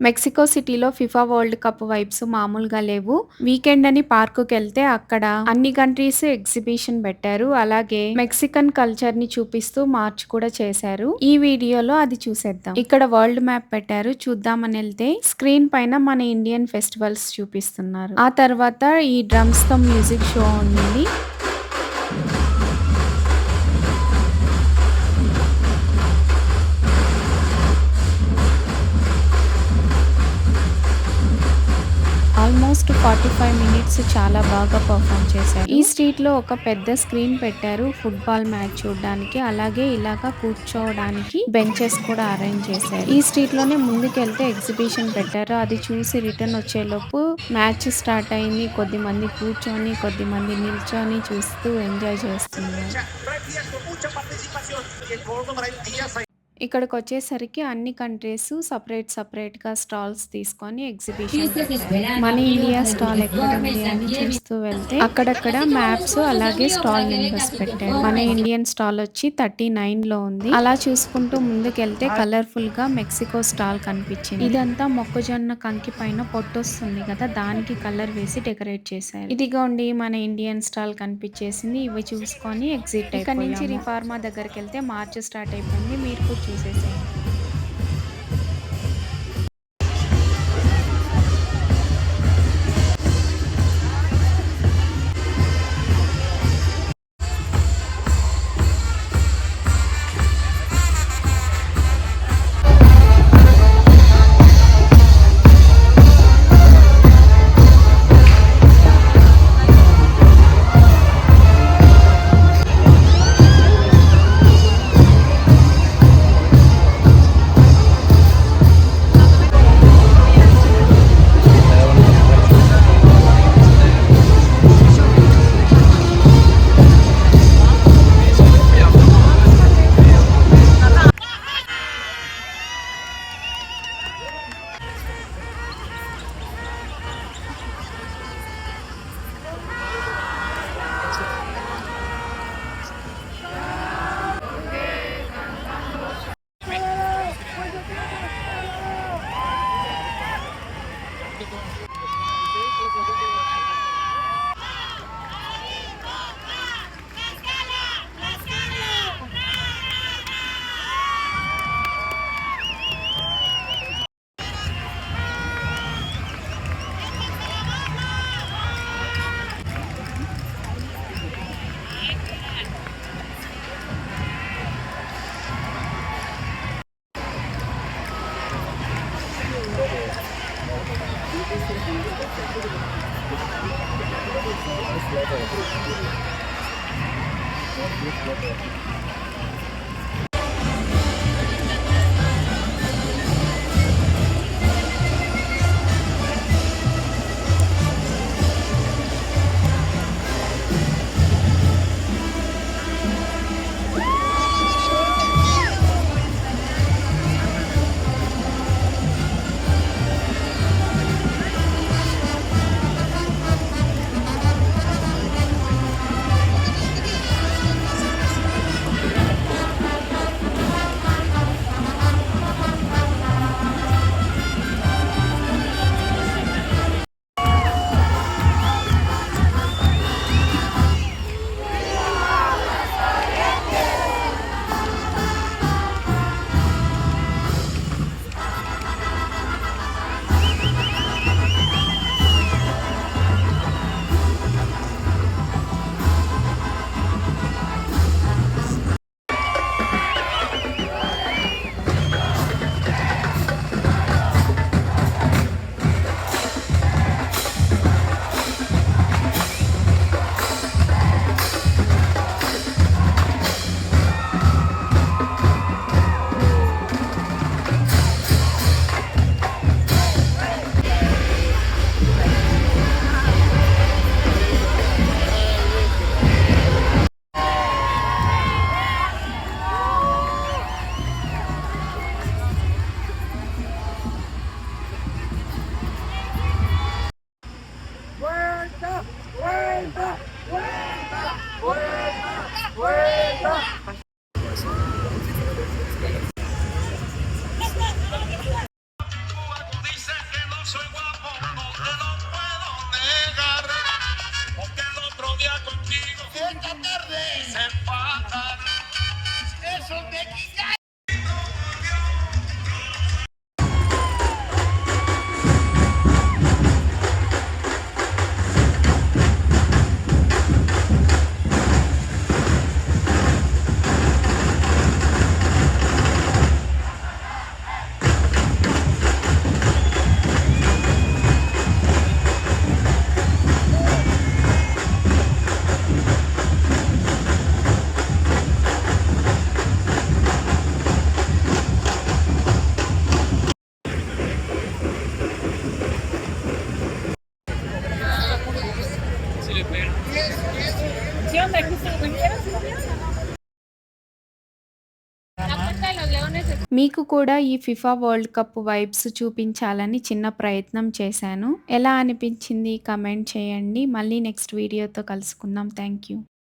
Mexico సిటీలో FIFA world cup vibes మామూలుగా లేవు. వీకెండ్ అని పార్కుకెళ్తే అక్కడ అన్ని కంట్రీస్ ఎగ్జిబిషన్ పెట్టారు. అలాగే మెక్సికన్ కల్చర్ ని చూపిస్తూ మార్చ్ కూడా చేశారు. ఈ వీడియోలో అది చూసేద్దాం. ఇక్కడ వరల్డ్ మ్యాప్ పెట్టారు. చూద్దామని వెళ్తే స్క్రీన్ పైన మన ఇండియన్ ఫెస్టివల్స్ చూపిస్తున్నారు. ఆ తర్వాత ఈ డ్రమ్స్ తో మ్యూజిక్ షో ఉంది. ఆల్మోస్ట్ 45 మినిట్స్ చాలా బాగా పర్ఫామ్ చేశారు. ఈ స్ట్రీట్ లో ఒక పెద్ద స్క్రీన్ పెట్టారు ఫుట్బాల్ మ్యాచ్ చూడడానికి. అలాగే ఇలాగా కూర్చోవడానికి బెంచెస్ కూడా అరేంజ్ చేశారు. ఈ స్ట్రీట్ లోనే ముందుకెళ్తే ఎగ్జిబిషన్ పెట్టారు. అది చూసి రిటర్న్ వచ్చేలోపు మ్యాచ్ స్టార్ట్ అయింది. కొద్దిమంది కూర్చొని కొద్దిమంది నిల్చొని చూస్తూ ఎంజాయ్ చేస్తున్నారు. ఇక్కడికొచ్చేసరికి అన్ని కంట్రీస్ సెపరేట్‌గా స్టాల్స్ తీసుకొని ఎగ్జిబిషన్ పెట్టారు. మన ఇండియా స్టాల్ ఎక్కడుంది అని చూస్తూ వెళ్తే అక్కడక్కడ మ్యాప్స్ అలాగే స్టాల్ నెంబర్స్ పెట్టారు. మన ఇండియన్ స్టాల్ వచ్చి 39లో ఉంది. అలా చూసుకుంటూ ముందుకెళ్తే కలర్‌ఫుల్‌గా మెక్సికో స్టాల్ కనిపించింది. ఇదంతా మొక్కజొన్న కంకి పైన పొట్టొస్తుంది కదా! దానికి కలర్ వేసి డెకరేట్ చేశారు. ఇదిగోండి మన ఇండియన్ స్టాల్ కనిపించేసింది. ఇవి చూసుకొని ఎగ్జిట్ అయిపోయాము. ఇక్కడి నుంచి రిఫార్మా దగ్గరికెళ్తే మార్చ్ స్టార్ట్ అయిపోయింది. మీరు కూడా చూసేసేయండి. soy guapo, no te lo puedo negar. Porque el otro día contigo, esta tarde, se empatar. Eso te quita. ¿Qué onda? ¿Qué se vinieron? La puerta de los leones. మీకు కూడా ఈ FIFA world cup vibes చూపించాలని చిన్న ప్రయత్నం చేశాను. ఎలా అనిపించింది? Comment చేయండి. మళ్ళీ నెక్స్ట్ వీడియోతో కలుసుకుందాం. Thank you.